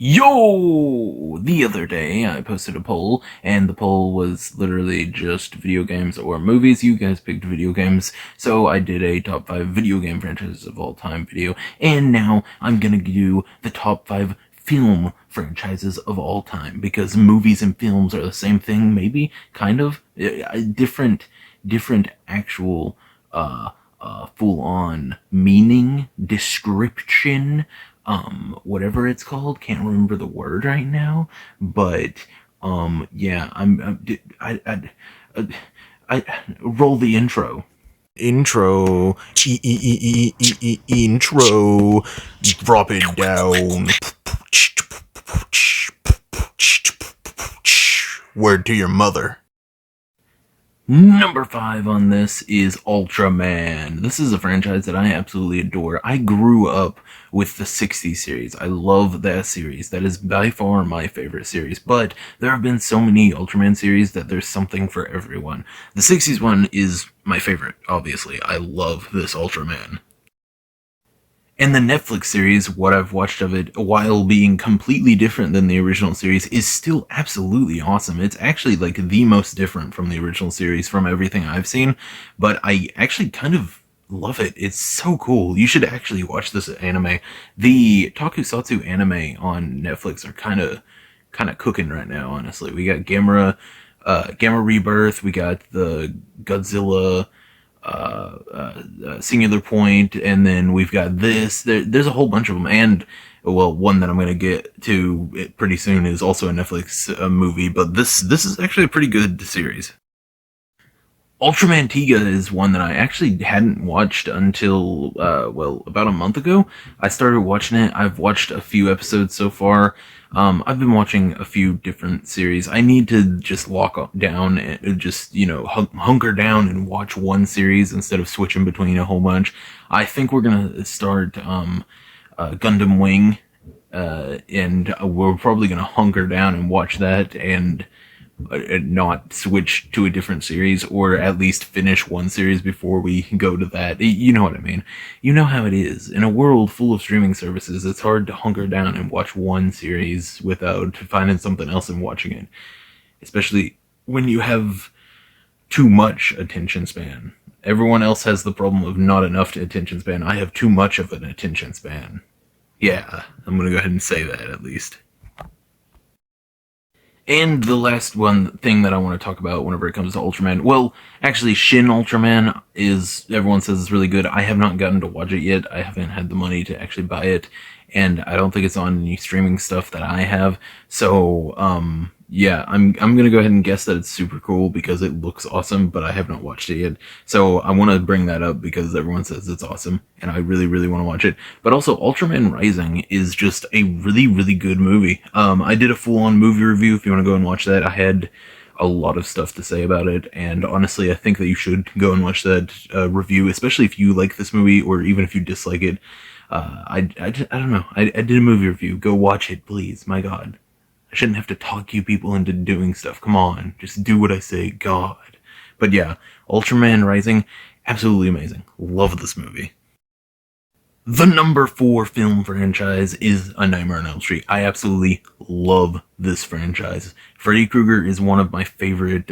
Yo! The other day, I posted a poll, and the poll was literally just video games or movies. You guys picked video games, so I did a top 5 video game franchises of all time video, and now I'm gonna do the top 5 film franchises of all time, because movies and films are the same thing, maybe, kind of, different actual, full-on meaning, description, whatever it's called, can't remember the word right now, but, yeah, I roll the intro. Intro, intro, drop it down. Word to your mother. Number 5 on this is Ultraman. This is a franchise that I absolutely adore. I grew up with the 60s series. I love that series. That is by far my favorite series. But there have been so many Ultraman series that there's something for everyone. The 60s one is my favorite, obviously. I love this Ultraman. And the Netflix series, what I've watched of it, while being completely different than the original series, is still absolutely awesome. It's actually like the most different from the original series from everything I've seen, but I actually kind of love it. It's so cool. You should actually watch this anime. The tokusatsu anime on Netflix are kind of cooking right now, honestly. We got Gamera Rebirth, we got the Godzilla Singular Point, and then we've got this. There's a whole bunch of them, and well, one that I'm gonna get to pretty soon is also a Netflix movie. But this is actually a pretty good series. Ultraman Tiga is one that I actually hadn't watched until, about a month ago. I started watching it. I've watched a few episodes so far. I've been watching a few different series. I need to just lock down and just, hunker down and watch one series instead of switching between a whole bunch. I think we're gonna start, Gundam Wing, and we're probably gonna hunker down and watch that and not switch to a different series, or at least finish one series before we go to that. You know what I mean. You know how it is. In a world full of streaming services, it's hard to hunker down and watch one series without finding something else and watching it. Especially when you have too much attention span. Everyone else has the problem of not enough attention span. I have too much of an attention span. Yeah, I'm gonna go ahead and say that at least. And the last thing that I want to talk about whenever it comes to Ultraman, well, actually, Shin Ultraman everyone says it's really good. I have not gotten to watch it yet. I haven't had the money to actually buy it, and I don't think it's on any streaming stuff that I have. So, yeah, I'm gonna go ahead and guess that it's super cool because it looks awesome, but I have not watched it yet. So I want to bring that up because everyone says it's awesome, and I really, really want to watch it. But also, Ultraman Rising is just a really, really good movie. I did a full-on movie review if you want to go and watch that. I had a lot of stuff to say about it, and honestly, I think that you should go and watch that review, especially if you like this movie, or even if you dislike it. I don't know. I did a movie review. Go watch it, please. My God. I shouldn't have to talk you people into doing stuff. Come on, just do what I say, God. But yeah, Ultraman Rising, absolutely amazing. Love this movie. The number 4 film franchise is A Nightmare on Elm Street. I absolutely love this franchise. Freddy Krueger is one of my favorite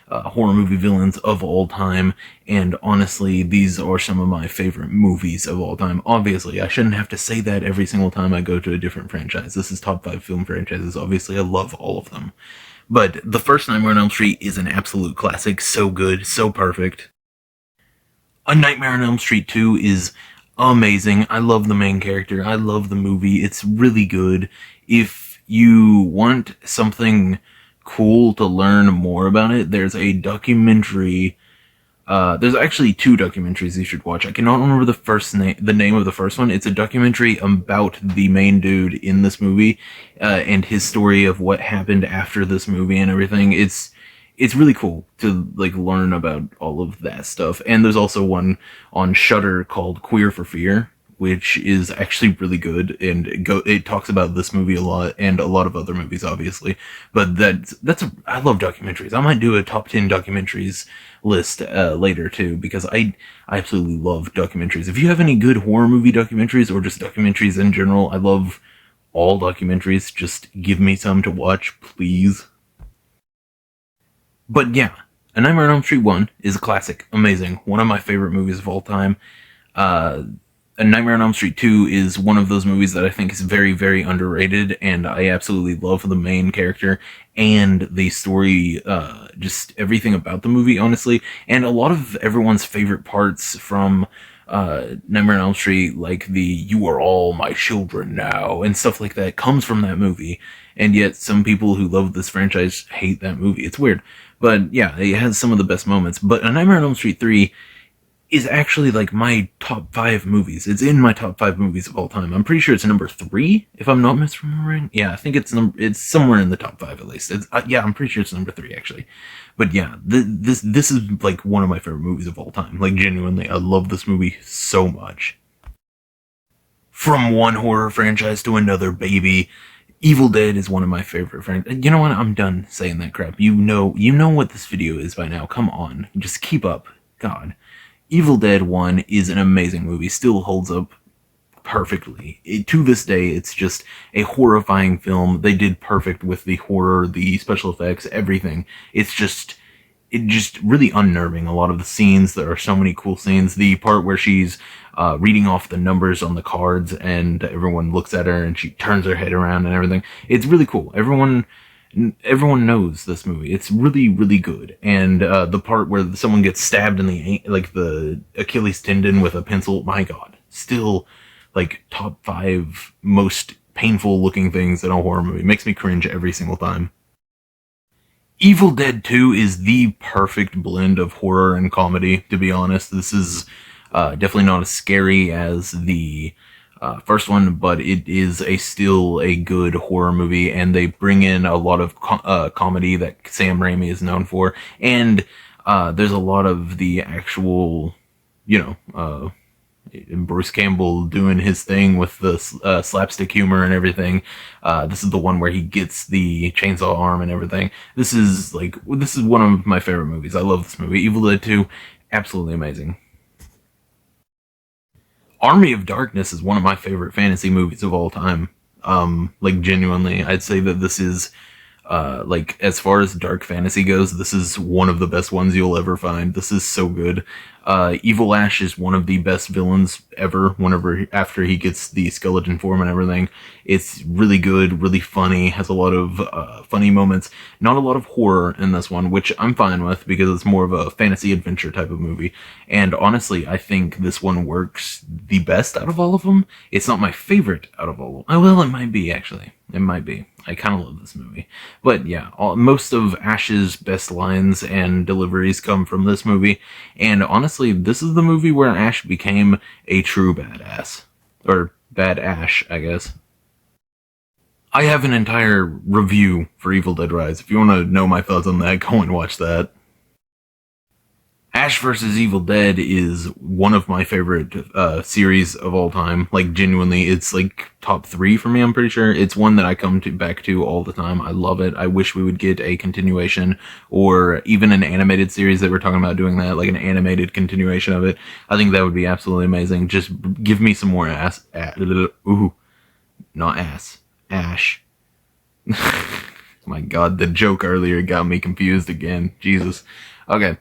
horror movie villains of all time, and honestly, these are some of my favorite movies of all time. Obviously, I shouldn't have to say that every single time I go to a different franchise. This is top 5 film franchises. Obviously, I love all of them. But the first Nightmare on Elm Street is an absolute classic. So good, so perfect. A Nightmare on Elm Street 2 is amazing. I love the main character. I love the movie. It's really good. If you want something cool to learn more about it, there's a documentary. There's actually 2 documentaries you should watch. I cannot remember the name of the first one. It's a documentary about the main dude in this movie, and his story of what happened after this movie and everything. It's really cool to learn about all of that stuff. And there's also one on Shudder called Queer for Fear, which is actually really good, and it talks about this movie a lot, and a lot of other movies, obviously. But I love documentaries. I might do a top 10 documentaries list later too, because I absolutely love documentaries. If you have any good horror movie documentaries, or just documentaries in general, I love all documentaries. Just give me some to watch, please. But yeah, A Nightmare on Elm Street 1 is a classic. Amazing. One of my favorite movies of all time. Uh, A Nightmare on Elm Street 2 is one of those movies that I think is very, very underrated, and I absolutely love the main character and the story, just everything about the movie, honestly. And a lot of everyone's favorite parts from Nightmare on Elm Street, like the "You are all my children now" and stuff like that, comes from that movie. And yet, some people who love this franchise hate that movie. It's weird, but yeah, it has some of the best moments. But A Nightmare on Elm Street 3 is actually like my top 5 movies. It's in my top 5 movies of all time. I'm pretty sure it's number 3, if I'm not misremembering. Yeah, I think it's somewhere in the top 5 at least. Yeah, I'm pretty sure it's number 3 actually. But yeah, this is like one of my favorite movies of all time. Like genuinely, I love this movie so much. From one horror franchise to another, baby. Evil Dead is one of my favorite franchises. You know what? I'm done saying that crap. You know what this video is by now. Come on, just keep up. God. Evil Dead 1 is an amazing movie, still holds up perfectly. To this day, it's just a horrifying film. They did perfect with the horror, the special effects, everything. It just really unnerving. A lot of the scenes, there are so many cool scenes. The part where she's reading off the numbers on the cards and everyone looks at her and she turns her head around and everything. It's really cool. Everyone knows this movie. It's really, really good. And the part where someone gets stabbed in the Achilles tendon with a pencil, my God, still like top 5 most painful looking things in a horror movie. It makes me cringe every single time. Evil Dead 2 is the perfect blend of horror and comedy, to be honest. This is definitely not as scary as the first one, but it is still a good horror movie, and they bring in a lot of comedy that Sam Raimi is known for, and there's a lot of the actual, Bruce Campbell doing his thing with the slapstick humor and everything. This is the one where he gets the chainsaw arm and everything. This is one of my favorite movies. I love this movie. Evil Dead 2, absolutely amazing. Army of Darkness is one of my favorite fantasy movies of all time. Like genuinely, I'd say that this is like as far as dark fantasy goes, this is one of the best ones you'll ever find. This is so good. Evil Ash is one of the best villains ever. After he gets the skeleton form and everything, it's really good, really funny, has a lot of funny moments. Not a lot of horror in this one, which I'm fine with because it's more of a fantasy adventure type of movie. And honestly, I think this one works the best out of all of them. It's not my favorite out of all of them. Oh, well, it might be actually. It might be. I kind of love this movie. But yeah, most of Ash's best lines and deliveries come from this movie. And honestly, this is the movie where Ash became a true badass. Or bad Ash, I guess. I have an entire review for Evil Dead Rise. If you want to know my thoughts on that, go and watch that. Ash vs. Evil Dead is one of my favorite series of all time. Like, genuinely, it's like top 3 for me, I'm pretty sure. It's one that I come back to all the time. I love it. I wish we would get a continuation or even an animated series that we're talking about doing that, like an animated continuation of it. I think that would be absolutely amazing. Just give me some more ass. Ooh, not ass. Ash. My God, the joke earlier got me confused again. Jesus. Okay.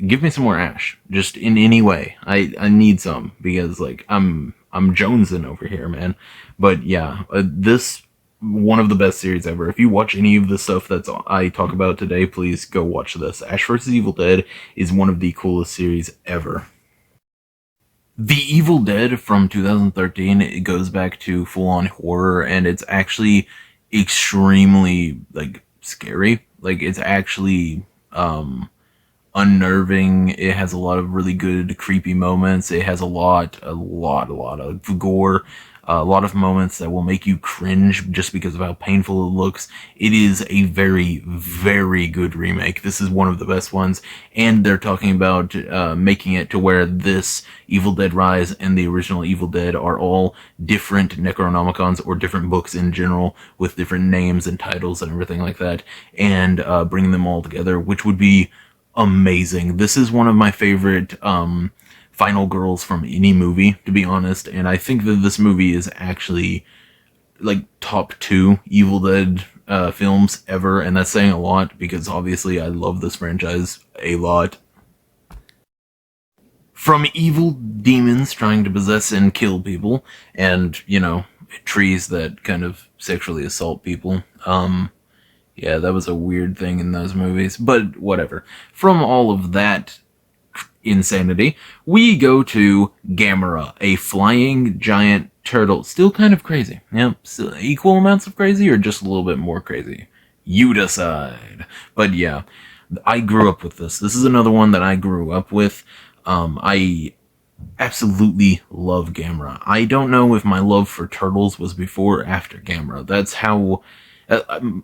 Give me some more Ash, just in any way. I need some because like I'm jonesing over here, man. But yeah, this one of the best series ever. If you watch any of the stuff I talk about today, please go watch this. Ash vs. Evil Dead is one of the coolest series ever. The Evil Dead from 2013, it goes back to full-on horror, and it's actually extremely like scary. Like it's actually unnerving. It has a lot of really good creepy moments. It has a lot of gore, a lot of moments that will make you cringe just because of how painful it looks. It is a very, very good remake. This is one of the best ones, and they're talking about making it to where this Evil Dead Rise and the original Evil Dead are all different Necronomicons or different books in general with different names and titles and everything like that, and bringing them all together, which would be amazing. This is one of my favorite final girls from any movie, to be honest, and I think that this movie is actually like top two Evil Dead films ever, and that's saying a lot because obviously I love this franchise a lot. From evil demons trying to possess and kill people, and trees that kind of sexually assault people. Yeah, that was a weird thing in those movies, but whatever. From all of that insanity, we go to Gamera, a flying giant turtle. Still kind of crazy. Yep, still equal amounts of crazy or just a little bit more crazy. You decide. But yeah, I grew up with this. This is another one that I grew up with. I absolutely love Gamera. I don't know if my love for turtles was before or after Gamera. That's how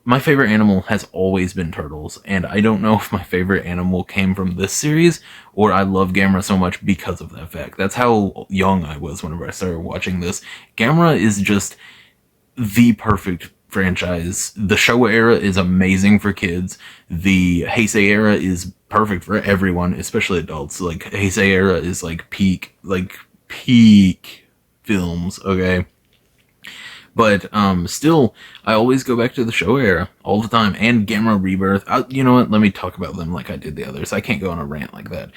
my favorite animal has always been turtles, and I don't know if my favorite animal came from this series or I love Gamera so much because of that fact. That's how young I was whenever I started watching this. Gamera is just the perfect franchise. The Showa era is amazing for kids. The Heisei era is perfect for everyone, especially adults. Like Heisei era is like peak films, okay? But still, I always go back to the Showa era all the time, and Gamera Rebirth. You know what? Let me talk about them like I did the others. I can't go on a rant like that.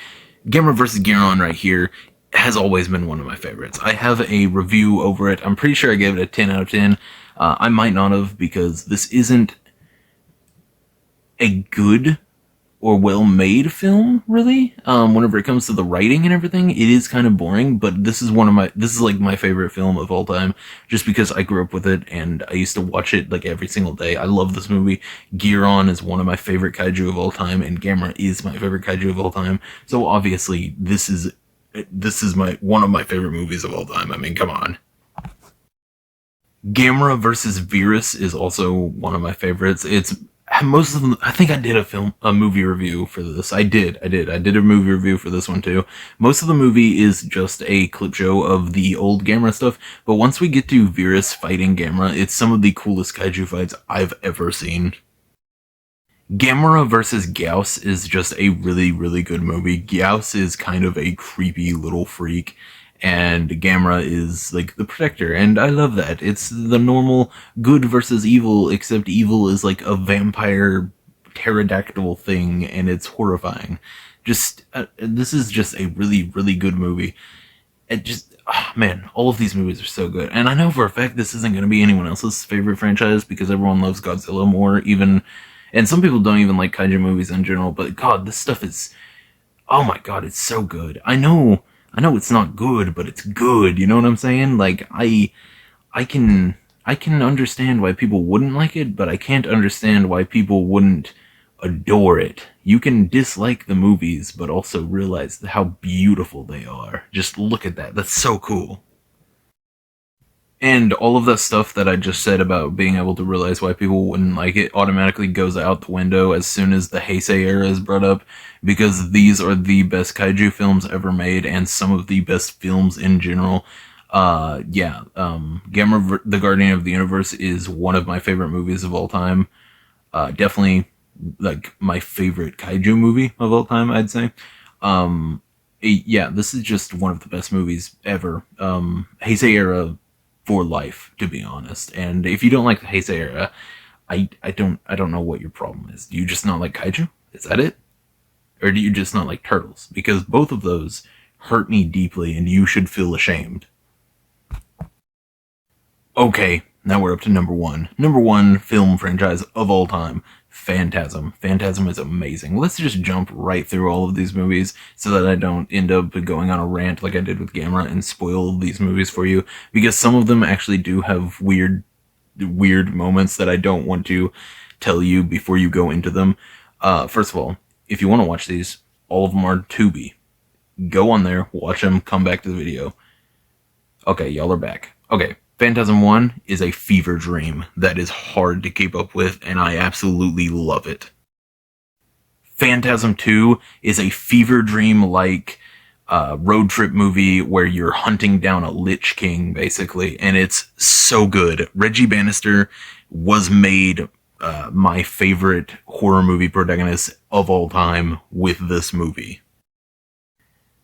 Gamera vs. Giron right here has always been one of my favorites. I have a review over it. I'm pretty sure I gave it a 10 out of 10. I might not have because this isn't a good or well-made film, really. Whenever it comes to the writing and everything, it is kind of boring, but this is like my favorite film of all time, just because I grew up with it, and I used to watch it, like, every single day. I love this movie. Giron is one of my favorite kaiju of all time, and Gamera is my favorite kaiju of all time, so obviously, this is one of my favorite movies of all time. I mean, come on. Gamera versus Virus is also one of my favorites. It's most of them. I think I did a movie review for this. I did a movie review for this one too. Most of the movie is just a clip show of the old Gamera stuff, but once we get to Virus fighting Gamera, it's some of the coolest kaiju fights I've ever seen. Gamera versus Gyaos is just a really, really good movie. Gyaos is kind of a creepy little freak, and Gamera is like the protector, and I love that. It's the normal good versus evil, except evil is like a vampire pterodactyl thing, and it's horrifying. This is just a really, really good movie. It just, oh, man, all of these movies are so good. And I know for a fact this isn't going to be anyone else's favorite franchise because everyone loves Godzilla more, and some people don't even like kaiju movies in general, but God, this stuff is, oh my God, it's so good. I know it's not good, but it's good. You know what I'm saying? Like, I can understand why people wouldn't like it, but I can't understand why people wouldn't adore it. You can dislike the movies, but also realize how beautiful they are. Just look at that. That's so cool. And all of that stuff that I just said about being able to realize why people wouldn't like it automatically goes out the window as soon as the Heisei era is brought up, because these are the best kaiju films ever made and some of the best films in general. Gamera the Guardian of the Universe is one of my favorite movies of all time. Definitely, like, my favorite kaiju movie of all time, I'd say. This is just one of the best movies ever. Heisei era for life, to be honest. And if you don't like the Heisei era, I don't know what your problem is. Do you just not like kaiju? Is that it? Or do you just not like turtles? Because both of those hurt me deeply, and you should feel ashamed. Okay, now we're up to number one. Number one film franchise of all time, Phantasm. Phantasm is amazing. Let's just jump right through all of these movies so that I don't end up going on a rant like I did with Gamera and spoil these movies for you, because some of them actually do have weird moments that I don't want to tell you before you go into them. First of all, if you want to watch these, all of them are Tubi. Go on there, watch them, come back to the video. Okay, y'all are back. Okay, Phantasm 1 is a fever dream that is hard to keep up with, and I absolutely love it. Phantasm 2 is a fever dream-like road trip movie where you're hunting down a Lich King, basically, and it's so good. Reggie Bannister was made my favorite horror movie protagonist of all time with this movie.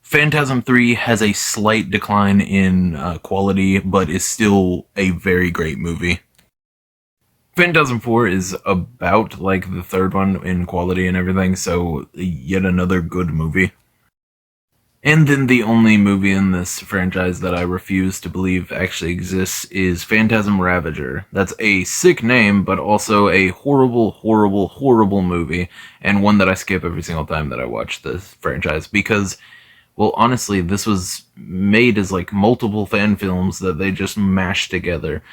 Phantasm 3 has a slight decline in quality, but is still a very great movie. Phantasm 4 is about like the third one in quality and everything, so yet another good movie. And then the only movie in this franchise that I refuse to believe actually exists is Phantasm Ravager. That's a sick name, but also a horrible, horrible, horrible movie, and one that I skip every single time that I watch this franchise because, well, honestly, this was made as like multiple fan films that they just mashed together.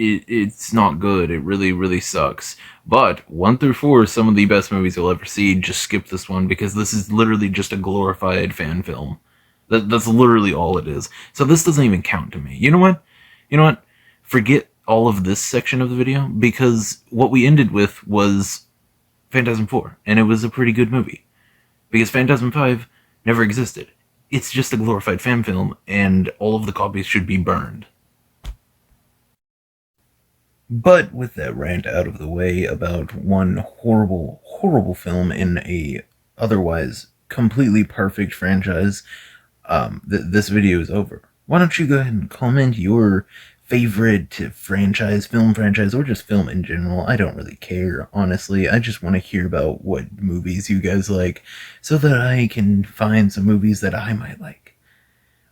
It's not good. It really, really sucks. But 1 through 4 are some of the best movies you'll ever see. Just skip this one because this is literally just a glorified fan film. That's literally all it is. So this doesn't even count to me. You know what? You know what? Forget all of this section of the video because what we ended with was Phantasm 4, and it was a pretty good movie. Because Phantasm 5 never existed. It's just a glorified fan film, and all of the copies should be burned. But with that rant out of the way about one horrible, horrible film in a otherwise completely perfect franchise, this video is over. Why don't you go ahead and comment your favorite franchise, film franchise, or just film in general? I don't really care, honestly. I just want to hear about what movies you guys like so that I can find some movies that I might like.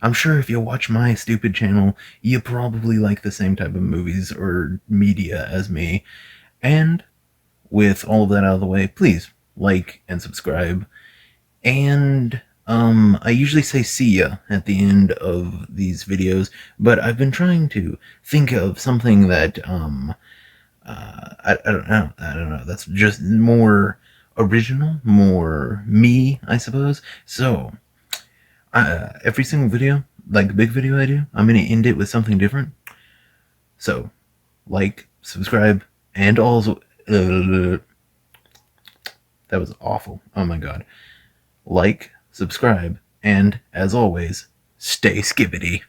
I'm sure if you watch my stupid channel, you probably like the same type of movies or media as me. And with all of that out of the way, please like and subscribe. And I usually say see ya at the end of these videos, but I've been trying to think of something that I don't know. I don't know. That's just more original, more me, I suppose. So every single video, like big video I do, I'm gonna end it with something different. So, like, subscribe, and also, that was awful. Oh my god. Like, subscribe, and as always, stay skibbity.